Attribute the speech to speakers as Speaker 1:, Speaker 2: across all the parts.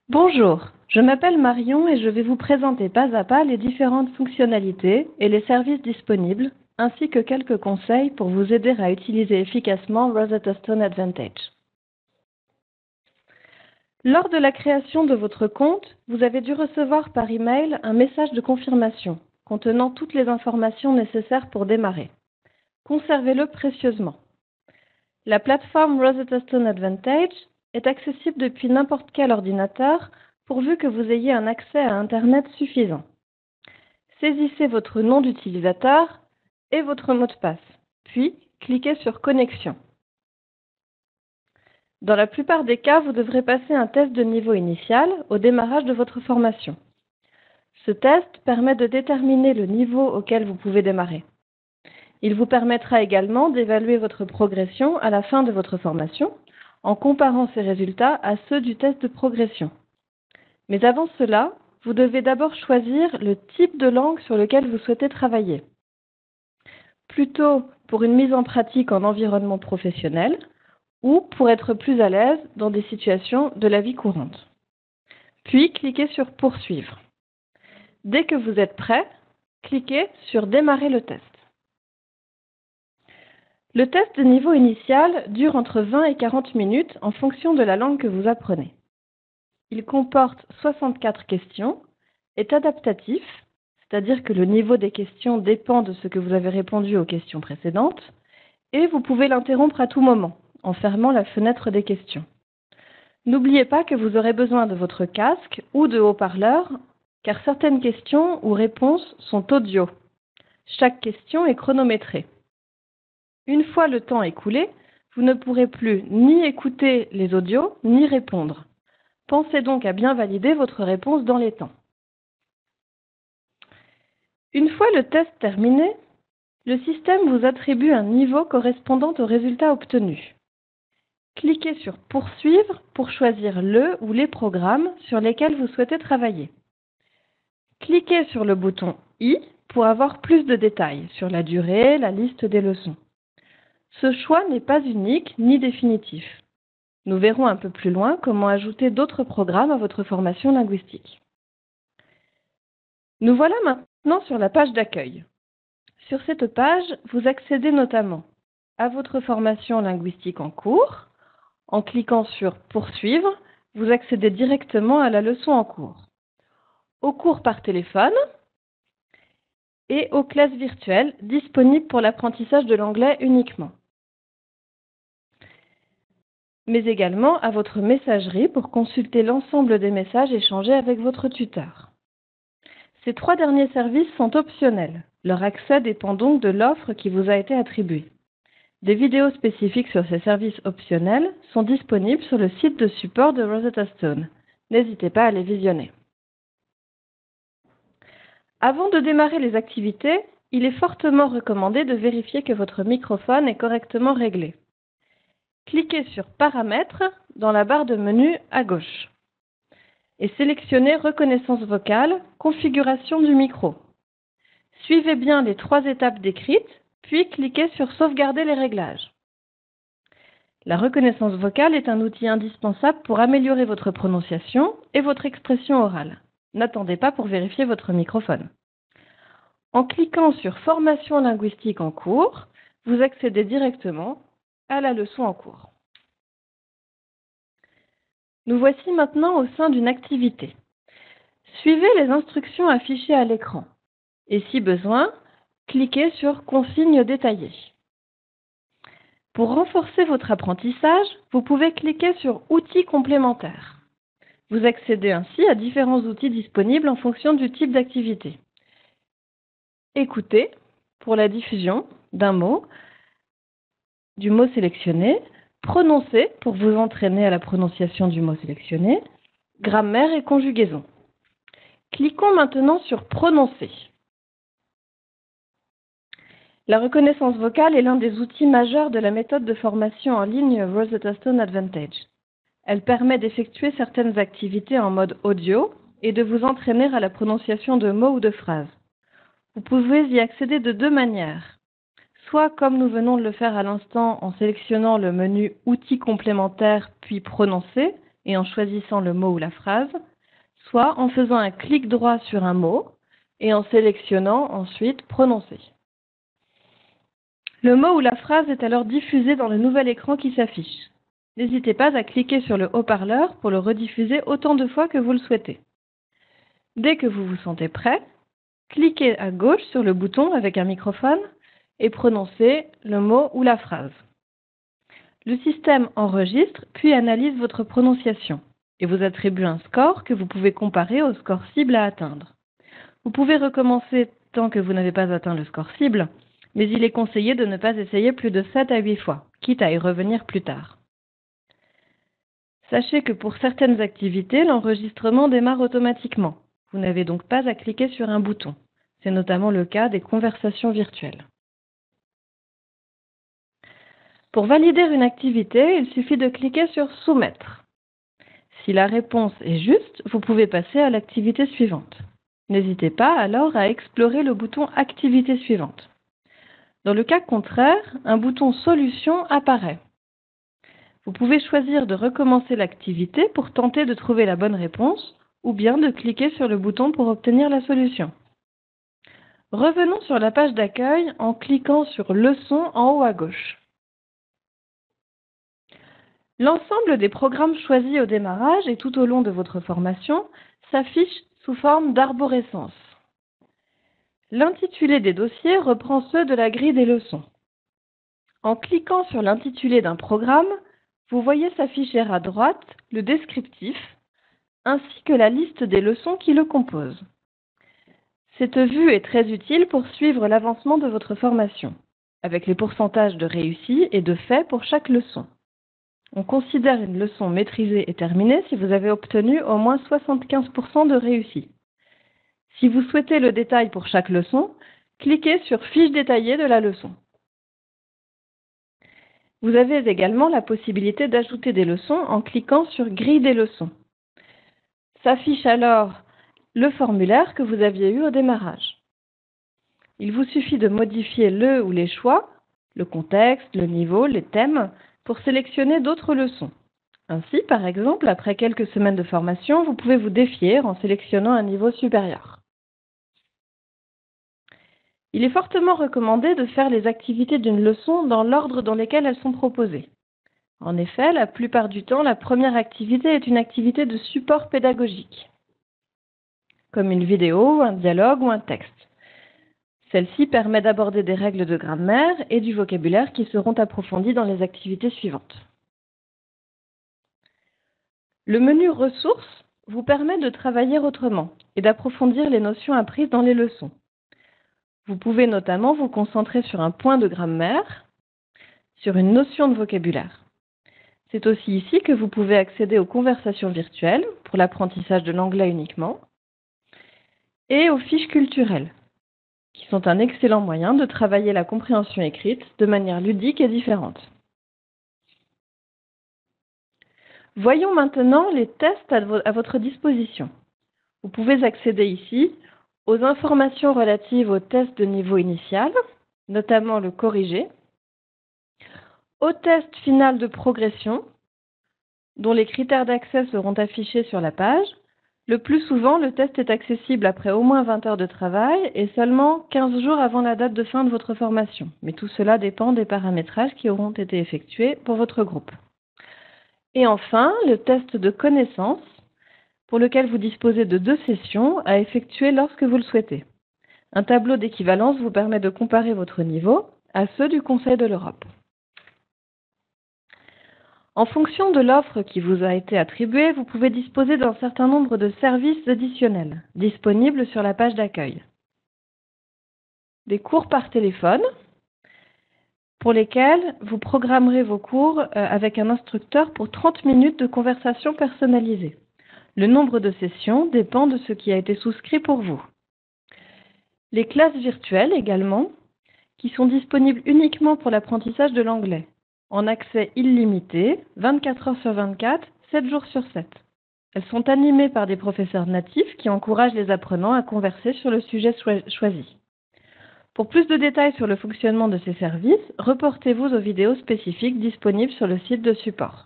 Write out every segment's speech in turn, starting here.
Speaker 1: Bonjour, je m'appelle Marion et je vais vous présenter pas à pas les différentes fonctionnalités et les services disponibles, ainsi que quelques conseils pour vous aider à utiliser efficacement Rosetta Stone Advantage. Lors de la création de votre compte, vous avez dû recevoir par email un message de confirmation contenant toutes les informations nécessaires pour démarrer. Conservez-le précieusement. La plateforme Rosetta Stone Advantage est accessible depuis n'importe quel ordinateur pourvu que vous ayez un accès à Internet suffisant. Saisissez votre nom d'utilisateur et votre mot de passe, puis cliquez sur Connexion. Dans la plupart des cas, vous devrez passer un test de niveau initial au démarrage de votre formation. Ce test permet de déterminer le niveau auquel vous pouvez démarrer. Il vous permettra également d'évaluer votre progression à la fin de votre formation en comparant ces résultats à ceux du test de progression. Mais avant cela, vous devez d'abord choisir le type de langue sur lequel vous souhaitez travailler. Plutôt pour une mise en pratique en environnement professionnel ou pour être plus à l'aise dans des situations de la vie courante. Puis cliquez sur Poursuivre. Dès que vous êtes prêt, cliquez sur Démarrer le test. Le test de niveau initial dure entre 20 et 40 minutes en fonction de la langue que vous apprenez. Il comporte 64 questions, est adaptatif, c'est-à-dire que le niveau des questions dépend de ce que vous avez répondu aux questions précédentes, et vous pouvez l'interrompre à tout moment en fermant la fenêtre des questions. N'oubliez pas que vous aurez besoin de votre casque ou de haut-parleur, car certaines questions ou réponses sont audio. Chaque question est chronométrée. Une fois le temps écoulé, vous ne pourrez plus ni écouter les audios, ni répondre. Pensez donc à bien valider votre réponse dans les temps. Une fois le test terminé, le système vous attribue un niveau correspondant au résultat obtenu. Cliquez sur Poursuivre pour choisir le ou les programmes sur lesquels vous souhaitez travailler. Cliquez sur le bouton I pour avoir plus de détails sur la durée, la liste des leçons. Ce choix n'est pas unique ni définitif. Nous verrons un peu plus loin comment ajouter d'autres programmes à votre formation linguistique. Nous voilà maintenant sur la page d'accueil. Sur cette page, vous accédez notamment à votre formation linguistique en cours. En cliquant sur Poursuivre, vous accédez directement à la leçon en cours, aux cours par téléphone et aux classes virtuelles disponibles pour l'apprentissage de l'anglais uniquement, mais également à votre messagerie pour consulter l'ensemble des messages échangés avec votre tuteur. Ces 3 derniers services sont optionnels. Leur accès dépend donc de l'offre qui vous a été attribuée. Des vidéos spécifiques sur ces services optionnels sont disponibles sur le site de support de Rosetta Stone. N'hésitez pas à les visionner. Avant de démarrer les activités, il est fortement recommandé de vérifier que votre microphone est correctement réglé. Cliquez sur Paramètres dans la barre de menu à gauche et sélectionnez Reconnaissance vocale, configuration du micro. Suivez bien les 3 étapes décrites, puis cliquez sur Sauvegarder les réglages. La reconnaissance vocale est un outil indispensable pour améliorer votre prononciation et votre expression orale. N'attendez pas pour vérifier votre microphone. En cliquant sur Formation linguistique en cours, vous accédez directement à la leçon en cours. Nous voici maintenant au sein d'une activité. Suivez les instructions affichées à l'écran et si besoin, cliquez sur Consignes détaillées. Pour renforcer votre apprentissage, vous pouvez cliquer sur Outils complémentaires. Vous accédez ainsi à différents outils disponibles en fonction du type d'activité. Écoutez pour la diffusion d'un mot, du mot sélectionné, prononcer pour vous entraîner à la prononciation du mot sélectionné, grammaire et conjugaison. Cliquons maintenant sur Prononcer. La reconnaissance vocale est l'un des outils majeurs de la méthode de formation en ligne Rosetta Stone Advantage. Elle permet d'effectuer certaines activités en mode audio et de vous entraîner à la prononciation de mots ou de phrases. Vous pouvez y accéder de 2 manières. Soit comme nous venons de le faire à l'instant en sélectionnant le menu Outils complémentaires puis Prononcer et en choisissant le mot ou la phrase, soit en faisant un clic droit sur un mot et en sélectionnant ensuite « Prononcer ». Le mot ou la phrase est alors diffusé dans le nouvel écran qui s'affiche. N'hésitez pas à cliquer sur le haut-parleur pour le rediffuser autant de fois que vous le souhaitez. Dès que vous vous sentez prêt, cliquez à gauche sur le bouton avec un microphone et prononcez le mot ou la phrase. Le système enregistre puis analyse votre prononciation et vous attribue un score que vous pouvez comparer au score cible à atteindre. Vous pouvez recommencer tant que vous n'avez pas atteint le score cible, mais il est conseillé de ne pas essayer plus de 7 à 8 fois, quitte à y revenir plus tard. Sachez que pour certaines activités, l'enregistrement démarre automatiquement. Vous n'avez donc pas à cliquer sur un bouton. C'est notamment le cas des conversations virtuelles. Pour valider une activité, il suffit de cliquer sur « Soumettre ». Si la réponse est juste, vous pouvez passer à l'activité suivante. N'hésitez pas alors à explorer le bouton « Activité suivante ». Dans le cas contraire, un bouton « Solution » apparaît. Vous pouvez choisir de recommencer l'activité pour tenter de trouver la bonne réponse ou bien de cliquer sur le bouton pour obtenir la solution. Revenons sur la page d'accueil en cliquant sur « Leçon » en haut à gauche. L'ensemble des programmes choisis au démarrage et tout au long de votre formation s'affiche sous forme d'arborescence. L'intitulé des dossiers reprend ceux de la grille des leçons. En cliquant sur l'intitulé d'un programme, vous voyez s'afficher à droite le descriptif ainsi que la liste des leçons qui le composent. Cette vue est très utile pour suivre l'avancement de votre formation, avec les pourcentages de réussi et de fait pour chaque leçon. On considère une leçon maîtrisée et terminée si vous avez obtenu au moins 75% de réussi. Si vous souhaitez le détail pour chaque leçon, cliquez sur Fiche détaillée de la leçon. Vous avez également la possibilité d'ajouter des leçons en cliquant sur Grille des leçons. S'affiche alors le formulaire que vous aviez eu au démarrage. Il vous suffit de modifier le ou les choix, le contexte, le niveau, les thèmes, pour sélectionner d'autres leçons. Ainsi, par exemple, après quelques semaines de formation, vous pouvez vous défier en sélectionnant un niveau supérieur. Il est fortement recommandé de faire les activités d'une leçon dans l'ordre dans lequel elles sont proposées. En effet, la plupart du temps, la première activité est une activité de support pédagogique, comme une vidéo, un dialogue ou un texte. Celle-ci permet d'aborder des règles de grammaire et du vocabulaire qui seront approfondies dans les activités suivantes. Le menu Ressources vous permet de travailler autrement et d'approfondir les notions apprises dans les leçons. Vous pouvez notamment vous concentrer sur un point de grammaire, sur une notion de vocabulaire. C'est aussi ici que vous pouvez accéder aux conversations virtuelles pour l'apprentissage de l'anglais uniquement et aux fiches culturelles, qui sont un excellent moyen de travailler la compréhension écrite de manière ludique et différente. Voyons maintenant les tests à votre disposition. Vous pouvez accéder ici aux informations relatives au test de niveau initial, notamment le corrigé, au test final de progression, dont les critères d'accès seront affichés sur la page. Le plus souvent, le test est accessible après au moins 20 heures de travail et seulement 15 jours avant la date de fin de votre formation. Mais tout cela dépend des paramétrages qui auront été effectués pour votre groupe. Et enfin, le test de connaissance, pour lequel vous disposez de 2 sessions à effectuer lorsque vous le souhaitez. Un tableau d'équivalence vous permet de comparer votre niveau à ceux du Conseil de l'Europe. En fonction de l'offre qui vous a été attribuée, vous pouvez disposer d'un certain nombre de services additionnels disponibles sur la page d'accueil. Des cours par téléphone, pour lesquels vous programmerez vos cours avec un instructeur pour 30 minutes de conversation personnalisée. Le nombre de sessions dépend de ce qui a été souscrit pour vous. Les classes virtuelles également, qui sont disponibles uniquement pour l'apprentissage de l'anglais, en accès illimité, 24 heures sur 24, 7 jours sur 7. Elles sont animées par des professeurs natifs qui encouragent les apprenants à converser sur le sujet choisi. Pour plus de détails sur le fonctionnement de ces services, reportez-vous aux vidéos spécifiques disponibles sur le site de support.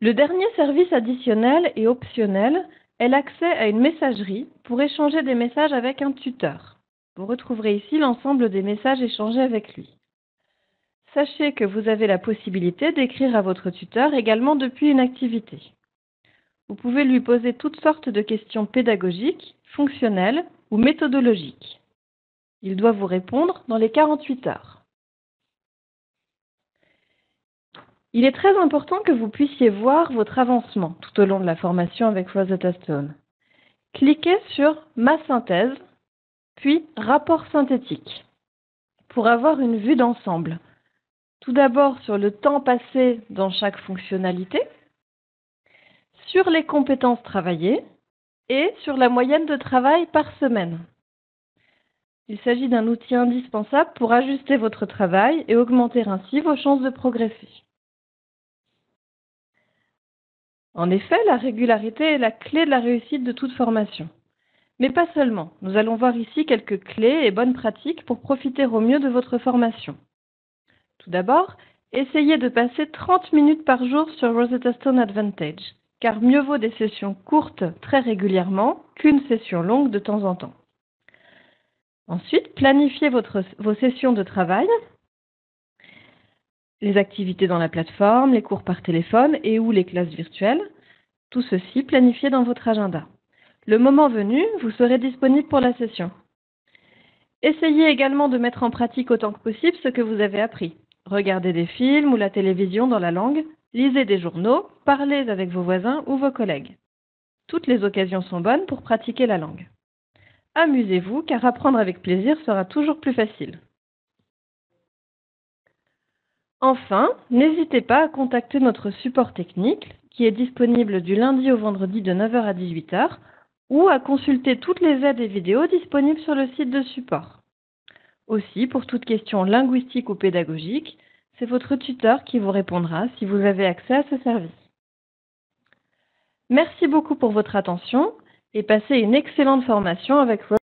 Speaker 1: Le dernier service additionnel et optionnel est l'accès à une messagerie pour échanger des messages avec un tuteur. Vous retrouverez ici l'ensemble des messages échangés avec lui. Sachez que vous avez la possibilité d'écrire à votre tuteur également depuis une activité. Vous pouvez lui poser toutes sortes de questions pédagogiques, fonctionnelles ou méthodologiques. Il doit vous répondre dans les 48 heures. Il est très important que vous puissiez voir votre avancement tout au long de la formation avec Rosetta Stone. Cliquez sur « Ma synthèse », puis « Rapport synthétique » pour avoir une vue d'ensemble. Tout d'abord sur le temps passé dans chaque fonctionnalité, sur les compétences travaillées et sur la moyenne de travail par semaine. Il s'agit d'un outil indispensable pour ajuster votre travail et augmenter ainsi vos chances de progresser. En effet, la régularité est la clé de la réussite de toute formation. Mais pas seulement. Nous allons voir ici quelques clés et bonnes pratiques pour profiter au mieux de votre formation. Tout d'abord, essayez de passer 30 minutes par jour sur Rosetta Stone Advantage, car mieux vaut des sessions courtes très régulièrement qu'une session longue de temps en temps. Ensuite, planifiez vos sessions de travail, les activités dans la plateforme, les cours par téléphone et ou les classes virtuelles. Tout ceci planifié dans votre agenda. Le moment venu, vous serez disponible pour la session. Essayez également de mettre en pratique autant que possible ce que vous avez appris. Regardez des films ou la télévision dans la langue, lisez des journaux, parlez avec vos voisins ou vos collègues. Toutes les occasions sont bonnes pour pratiquer la langue. Amusez-vous, car apprendre avec plaisir sera toujours plus facile. Enfin, n'hésitez pas à contacter notre support technique, qui est disponible du lundi au vendredi de 9 h à 18 h, ou à consulter toutes les aides et vidéos disponibles sur le site de support. Aussi, pour toute question linguistique ou pédagogique, c'est votre tuteur qui vous répondra si vous avez accès à ce service. Merci beaucoup pour votre attention et passez une excellente formation avec